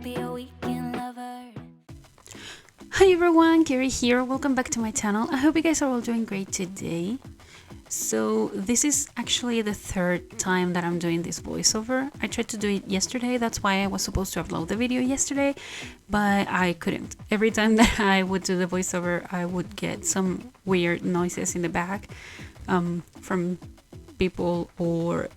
be a weekend lover. Hi everyone, Kaary here. Welcome back to my channel. I hope you guys are all doing great today. So this is actually the third time that I'm doing this voiceover. I tried to do it yesterday, that's why I was supposed to upload the video yesterday, but I couldn't. Every time that I would do the voiceover, I would get some weird noises in the back from people or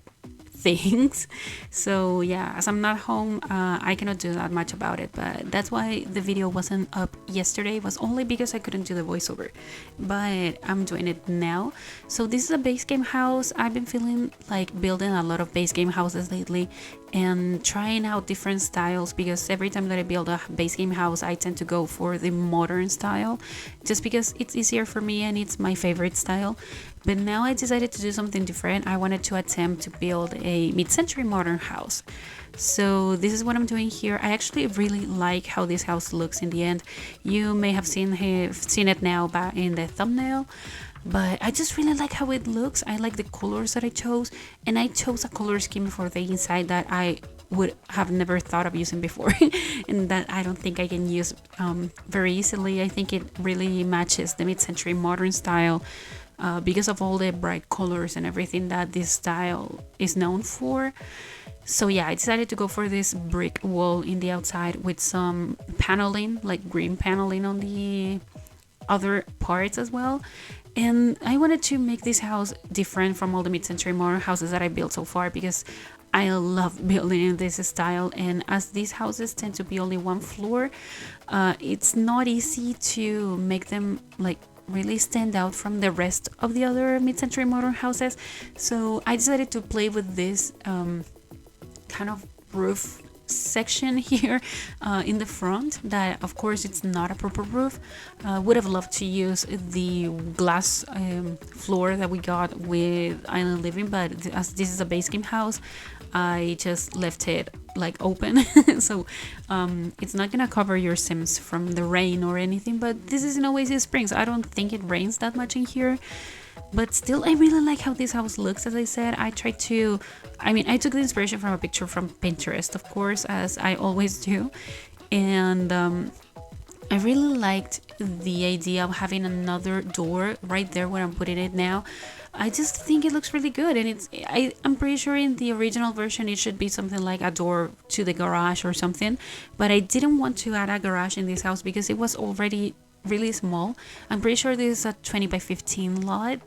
things. So yeah, as I'm not home, I cannot do that much about it, but that's why the video wasn't up yesterday. It was only because I couldn't do the voiceover, but I'm doing it now. So this is a base game house. I've been feeling like building a lot of base game houses lately and trying out different styles, because every time that I build a base game house, I tend to go for the modern style just because it's easier for me and it's my favorite style. But now I decided to do something different. I wanted to attempt to build a mid-century modern house. So this is what I'm doing here. I actually really like how this house looks in the end. You may have seen it now back in the thumbnail, but I just really like how it looks. I like the colors that I chose, and I chose a color scheme for the inside that I would have never thought of using before and that I don't think I can use very easily. I think it really matches the mid-century modern style because of all the bright colors and everything that this style is known for. So yeah, I decided to go for this brick wall in the outside with some paneling, like green paneling on the other parts as well. And I wanted to make this house different from all the mid-century modern houses that I built so far, because I love building in this style. And as these houses tend to be only one floor, it's not easy to make them like really stand out from the rest of the other mid-century modern houses. So I decided to play with this kind of roof section here in the front, that of course it's not a proper roof. Would have loved to use the glass floor that we got with Island Living, but as this is a base game house, I just left it like open. So it's not gonna cover your Sims from the rain or anything, but this is in Oasis Springs. I don't think it rains that much in here, but still I really like how this house looks. As I said, I took the inspiration from a picture from Pinterest, of course, as I always do, and I really liked the idea of having another door right there where I'm putting it now. I just think it looks really good, and I'm pretty sure in the original version it should be something like a door to the garage or something, but I didn't want to add a garage in this house because it was already really small. I'm pretty sure this is a 20 by 15 lot.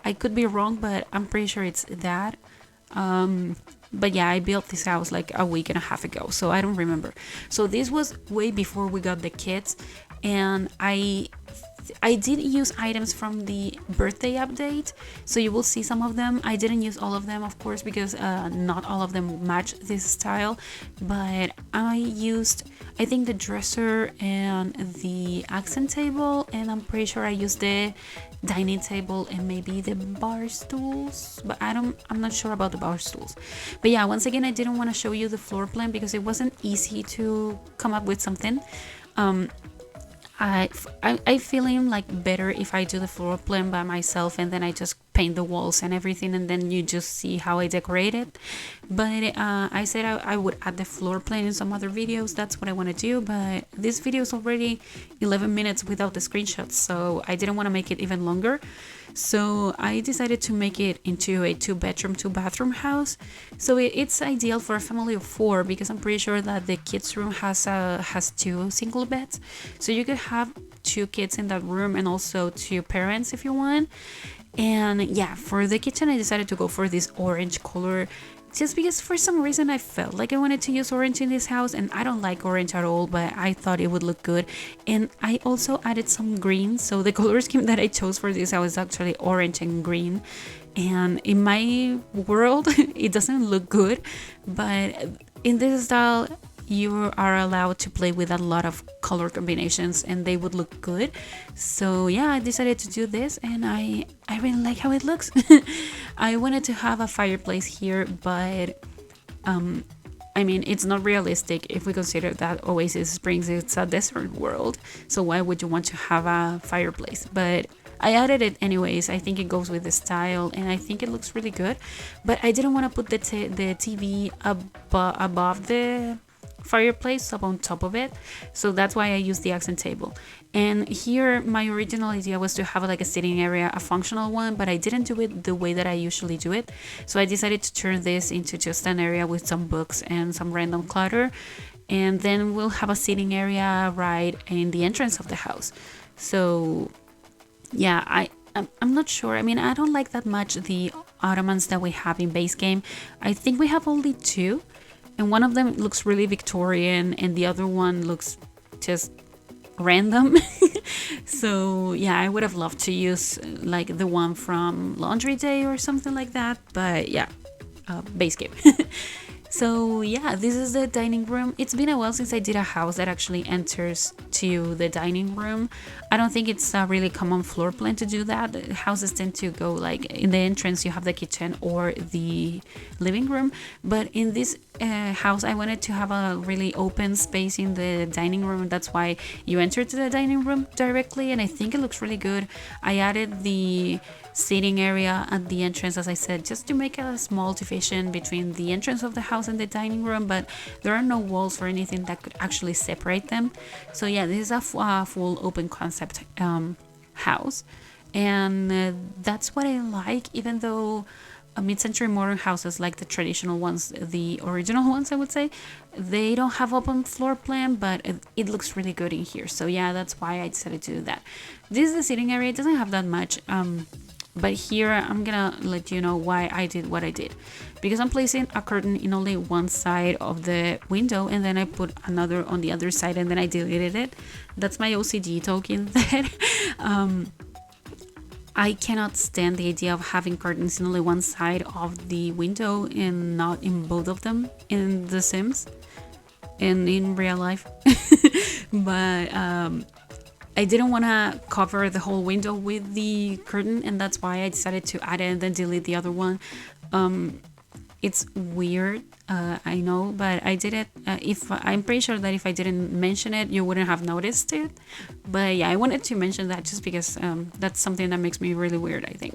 I could be wrong, but I'm pretty sure it's that. But yeah, I built this house like a week and a half ago, so I don't remember. So this was way before we got the kids, and I did use items from the birthday update, so you will see some of them. I didn't use all of them, of course, because not all of them match this style, but I used, I think, the dresser and the accent table, and I'm pretty sure I used the dining table and maybe the bar stools, but I'm not sure about the bar stools. But yeah, once again, I didn't want to show you the floor plan because it wasn't easy to come up with something. I feeling like better if I do the floor plan by myself and then I just paint the walls and everything, and then you just see how I decorate it. But I said I would add the floor plan in some other videos. That's what I want to do, but this video is already 11 minutes without the screenshots, so I didn't want to make it even longer. So I decided to make it into a 2-bedroom, 2-bathroom house. So it's ideal for a family of 4, because I'm pretty sure that the kids' room has 2 single beds. So you could have 2 kids in that room and also 2 parents if you want. And yeah, for the kitchen, I decided to go for this orange color, just because for some reason I felt like I wanted to use orange in this house, and I don't like orange at all, but I thought it would look good. And I also added some green, so the color scheme that I chose for this house is actually orange and green. And in my world, it doesn't look good, but in this style, you are allowed to play with a lot of color combinations and they would look good. So yeah, I decided to do this, and I really like how it looks. I wanted to have a fireplace here, but I mean, it's not realistic if we consider that Oasis Springs is a desert world, so why would you want to have a fireplace? But I added it anyways. I think it goes with the style and I think it looks really good, but I didn't want to put the TV above the fireplace up on top of it, so that's why I use the accent table. And here my original idea was to have like a sitting area, a functional one, but I didn't do it the way that I usually do it, so I decided to turn this into just an area with some books and some random clutter, and then we'll have a sitting area right in the entrance of the house. So yeah, I'm not sure. I mean, I don't like that much the ottomans that we have in base game. I think we have only two, and one of them looks really Victorian and the other one looks just random. So yeah, I would have loved to use like the one from Laundry Day or something like that, but yeah, base game. So yeah, this is the dining room. It's been a while since I did a house that actually enters to the dining room. I don't think it's a really common floor plan to do that. Houses tend to go like in the entrance you have the kitchen or the living room, but in this house I wanted to have a really open space in the dining room. That's why you enter to the dining room directly, and I think it looks really good. I added the seating area at the entrance, as I said, just to make a small division between the entrance of the house and the dining room, but there are no walls or anything that could actually separate them. So yeah, this is a full open concept house, and that's what I like, even though mid-century modern houses, like the traditional ones, the original ones I would say, they don't have open floor plan, but it looks really good in here. So yeah, that's why I decided to do that. This is the sitting area. It doesn't have that much, but here I'm gonna let you know why I did what I did, because I'm placing a curtain in only one side of the window, and then I put another on the other side, and then I deleted it. That's my OCD talking there. I cannot stand the idea of having curtains in only one side of the window and not in both of them in The Sims and in real life. But I didn't want to cover the whole window with the curtain, and that's why I decided to add it and then delete the other one. It's weird, I know, but I did it. I'm pretty sure that if I didn't mention it, you wouldn't have noticed it. But yeah, I wanted to mention that just because that's something that makes me really weird, I think.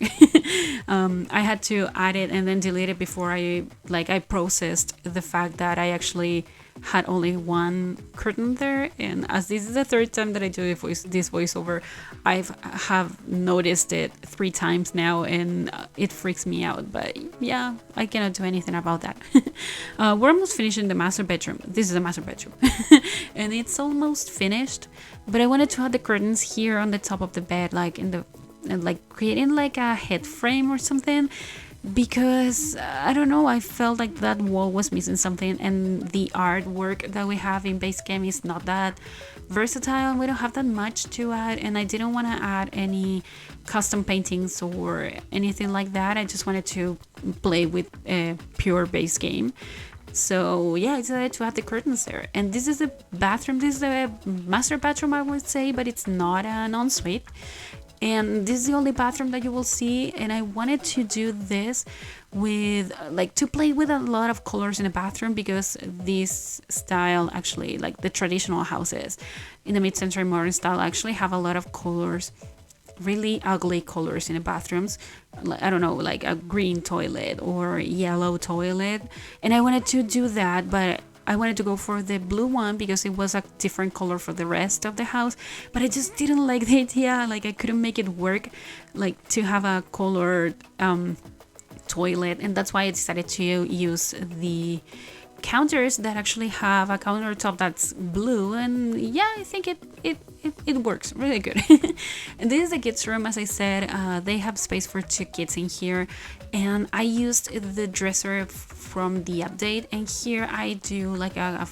I had to add it and then delete it before I processed the fact that I actually had only one curtain there, and as this is the third time that I do this voiceover, I have noticed it 3 times now, and it freaks me out. But yeah, I cannot do anything about that. We're almost finishing the master bedroom. This is the master bedroom. And it's almost finished, but I wanted to have the curtains here on the top of the bed, like in the creating like a head frame or something, because I don't know, I felt like that wall was missing something, and the artwork that we have in base game is not that versatile. We don't have that much to add, and I didn't want to add any custom paintings or anything like that. I just wanted to play with a pure base game. So yeah, I decided to add the curtains there. And this is the bathroom. This is the master bathroom, I would say, but it's not an ensuite. And this is the only bathroom that you will see, and I wanted to do this with to play with a lot of colors in the bathroom, because this style actually, like the traditional houses in the mid-century modern style, actually have a lot of colors, really ugly colors in the bathrooms. I don't know, like a green toilet or yellow toilet, and I wanted to do that, but I wanted to go for the blue one because it was a different color for the rest of the house, but I just didn't like the idea. Like I couldn't make it work, like to have a colored toilet, and that's why I decided to use the counters that actually have a countertop that's blue, and yeah, I think it works really good. And this is the kids room. As I said, they have space for 2 kids in here, and I used the dresser from the update, and here I do like a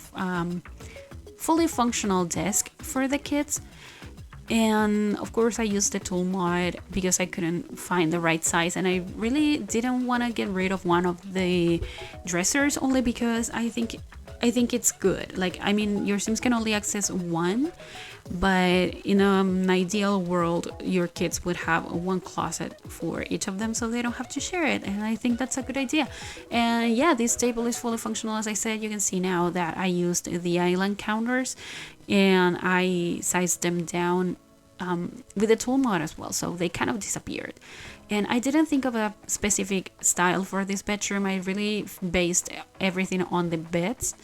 fully functional desk for the kids. And of course I used the tool mod because I couldn't find the right size, and I really didn't want to get rid of one of the dressers, only because I think it's good. Like, I mean, your Sims can only access one, but in an ideal world your kids would have one closet for each of them, so they don't have to share it, and I think that's a good idea. And yeah, this table is fully functional. As I said, you can see now that I used the island counters, and I sized them down with the tool mod as well, so they kind of disappeared. And I didn't think of a specific style for this bedroom. I really based everything on the beds.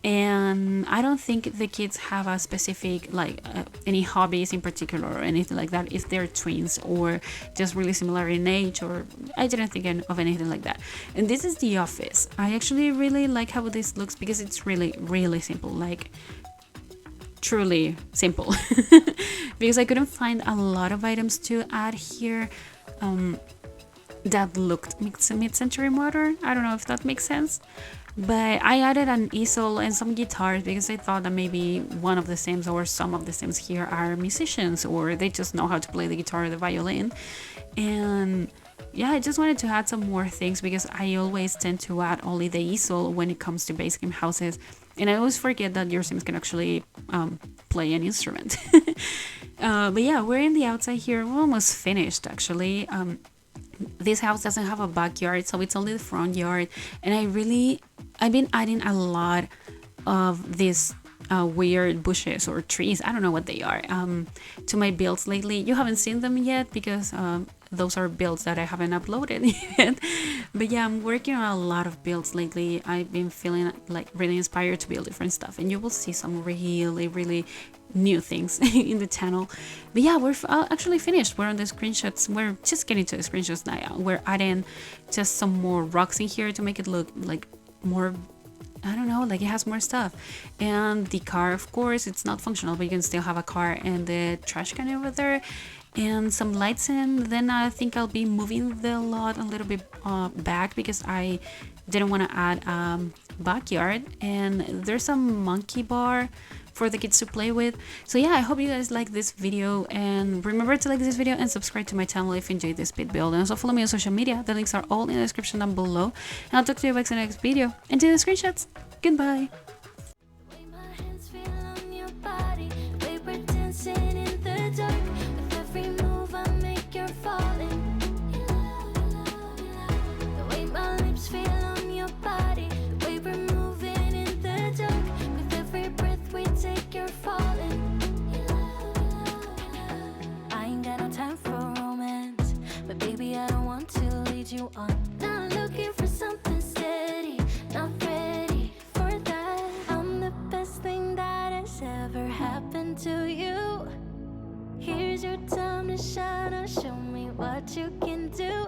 And I don't think the kids have a specific like any hobbies in particular or anything like that, if they're twins or just really similar in age, or I didn't think of anything like that. And this is the office. I actually really like how this looks because it's really simple, like truly simple. Because I couldn't find a lot of items to add here that looked mid-century modern. I don't know if that makes sense. But I added an easel and some guitars because I thought that maybe one of the Sims or some of the Sims here are musicians, or they just know how to play the guitar or the violin. And yeah, I just wanted to add some more things because I always tend to add only the easel when it comes to base game houses. And I always forget that your Sims can actually play an instrument. But yeah, we're in the outside here. We're almost finished actually. This house doesn't have a backyard, so it's only the front yard. And I've been adding a lot of these weird bushes or trees, I don't know what they are, to my builds lately. You haven't seen them yet because those are builds that I haven't uploaded yet. But yeah, I'm working on a lot of builds lately. I've been feeling like really inspired to build different stuff, and you will see some really new things in the channel. But yeah, we're actually finished. We're on the screenshots. We're just getting to the screenshots now. We're adding just some more rocks in here to make it look like more, I don't know, like it has more stuff. And the car, of course, it's not functional, but you can still have a car, and the trash can over there, and some lights in. Then I think I'll be moving the lot a little bit back because I didn't want to add backyard. And there's a monkey bar for the kids to play with. So yeah, I hope you guys like this video, and remember to like this video and subscribe to my channel if you enjoyed this speed build, and also follow me on social media. The links are all in the description down below, and I'll talk to you guys in the next video. And do the screenshots. Goodbye. You on. Not looking for something steady, not ready for that. I'm the best thing that has ever happened to you. Here's your time to shine, or show me what you can do.